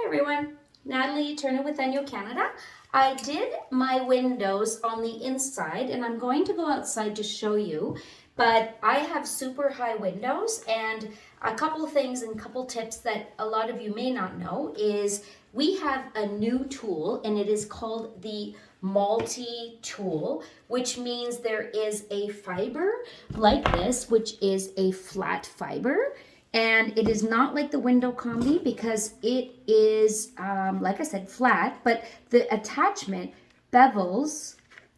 everyone, Natalie Turner with ENJO Canada. I did my windows on the inside and I'm going to go outside to show you, but I have super high windows, and a couple things and couple tips that a lot of you may not know is we have a new tool and it is called the multi-tool, which means there is a fiber like this, which is a flat fiber. And it is not like the window combi because it is, like I said, flat, but the attachment bevels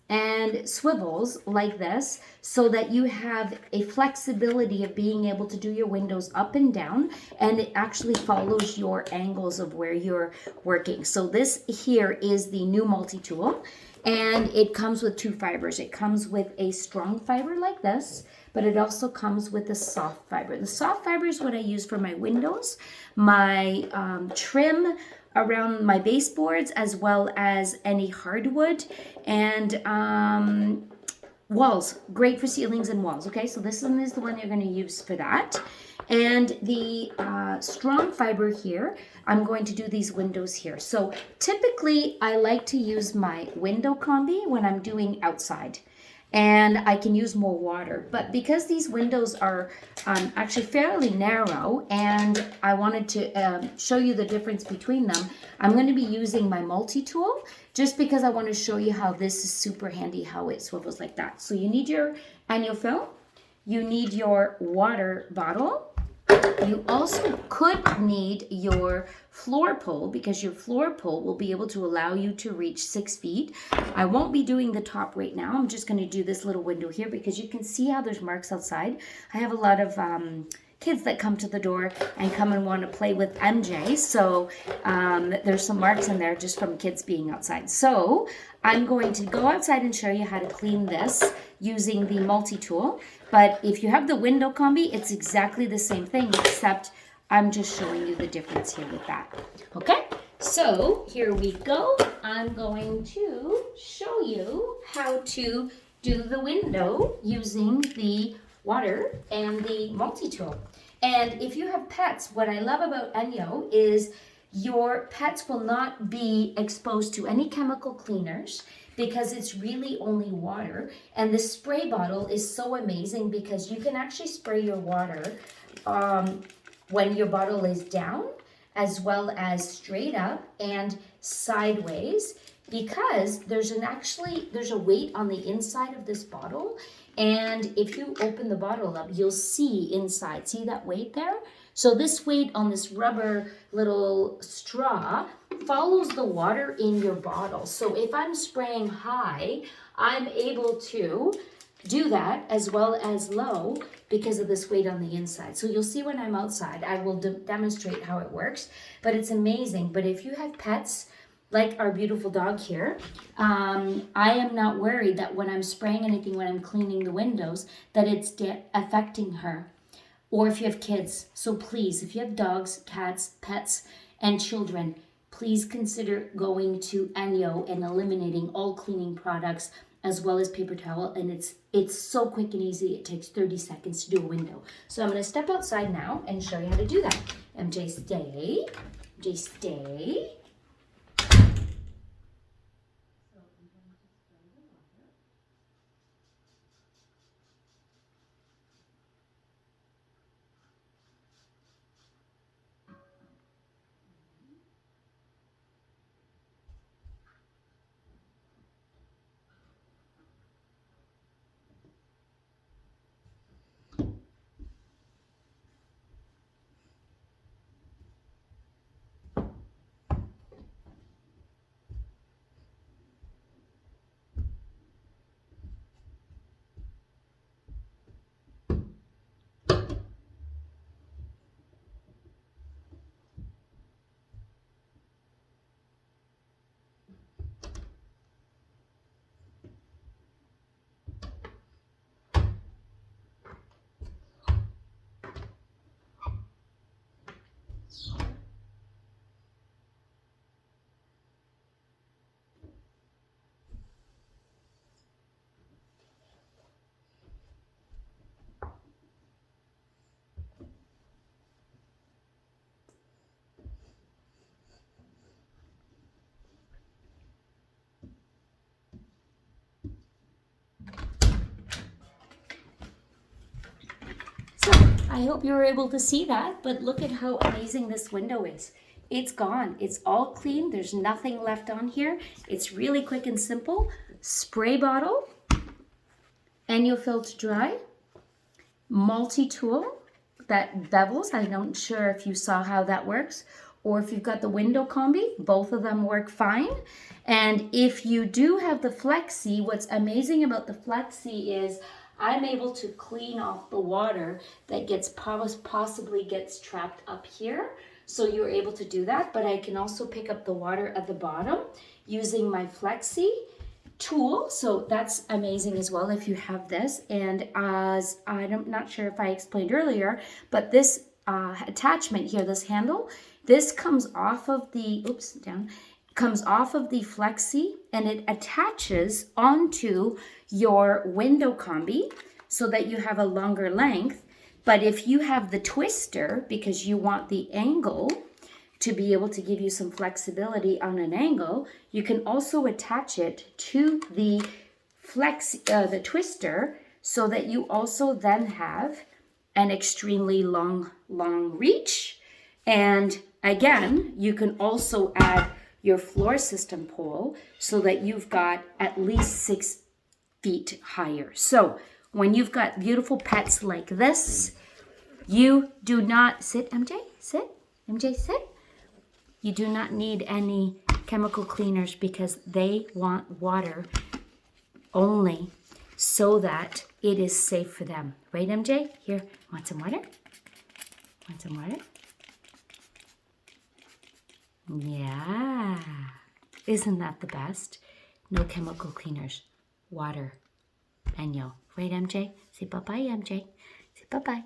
and swivels like this so that you have a flexibility of being able to do your windows up and down, and it actually follows your angles of where you're working. So this here is the new multi-tool, and it comes with two fibers. It comes with a strong fiber like this, but it also comes with a soft fiber. The soft fiber is what I use for my windows, my trim around my baseboards, as well as any hardwood, and walls. Great for ceilings and walls. Okay, so this one is the one you're going to use for that. And the strong fiber here, I'm going to do these windows here. So typically I like to use my window combi when I'm doing outside, and I can use more water. But because these windows are actually fairly narrow, and I wanted to show you the difference between them, I'm going to be using my multi-tool just because I want to show you how this is super handy, how it swivels like that. So you need your annual film, you need your water bottle. You also could need your floor pole, because your floor pole will be able to allow you to reach 6 feet. I won't be doing the top right now. I'm just going to do this little window here because you can see how there's marks outside. I have a lot of kids that come to the door and come and want to play with MJ. So there's some marks in there just from kids being outside. So I'm going to go outside and show you how to clean this using the multi-tool. But if you have the window combi, it's exactly the same thing, except I'm just showing you the difference here with that. Okay, so here we go. I'm going to show you how to do the window using the water and the multi-tool. And if you have pets, what I love about ENJO is your pets will not be exposed to any chemical cleaners because it's really only water. And the spray bottle is so amazing because you can actually spray your water when your bottle is down, as well as straight up and sideways, because there's a weight on the inside of this bottle, and if you open the bottle up, you'll see inside. See that weight there? So this weight on this rubber little straw follows the water in your bottle. So if I'm spraying high, I'm able to do that as well as low because of this weight on the inside. So you'll see when I'm outside, I will demonstrate how it works, but it's amazing. But if you have pets, like our beautiful dog here, I am not worried that when I'm spraying anything, when I'm cleaning the windows, that it's affecting her. Or if you have kids. So please, if you have dogs, cats, pets, and children, please consider going to ENJO and eliminating all cleaning products as well as paper towel. And it's so quick and easy. It takes 30 seconds to do a window. So I'm going to step outside now and show you how to do that. MJ, stay. MJ, stay. I hope you were able to see that, but look at how amazing this window is. It's gone. It's all clean. There's nothing left on here. It's really quick and simple. Spray bottle, ENJO Filter Dry, multi-tool that bevels. I'm not sure if you saw how that works, or if you've got the window combi, both of them work fine. And if you do have the flexi, what's amazing about the flexi is I'm able to clean off the water that gets possibly gets trapped up here. So you're able to do that, but I can also pick up the water at the bottom using my flexi tool. So that's amazing as well if you have this. And as I'm not sure if I explained earlier, but this attachment here, this handle, this comes off of the, comes off of the flexi, and it attaches onto your window combi so that you have a longer length. But if you have the twister, because you want the angle to be able to give you some flexibility on an angle, you can also attach it to the the twister, so that you also then have an extremely long reach. And again, you can also add your floor system pole so that you've got at least 6 feet higher. So when you've got beautiful pets like this, you do not sit, MJ, sit, MJ, sit. You do not need any chemical cleaners, because they want water only so that it is safe for them. Right, MJ? Here, want some water? Want some water? Yeah. Isn't that the best? No chemical cleaners. Water. ENJO. Right, MJ? Say bye-bye, MJ. Say bye-bye.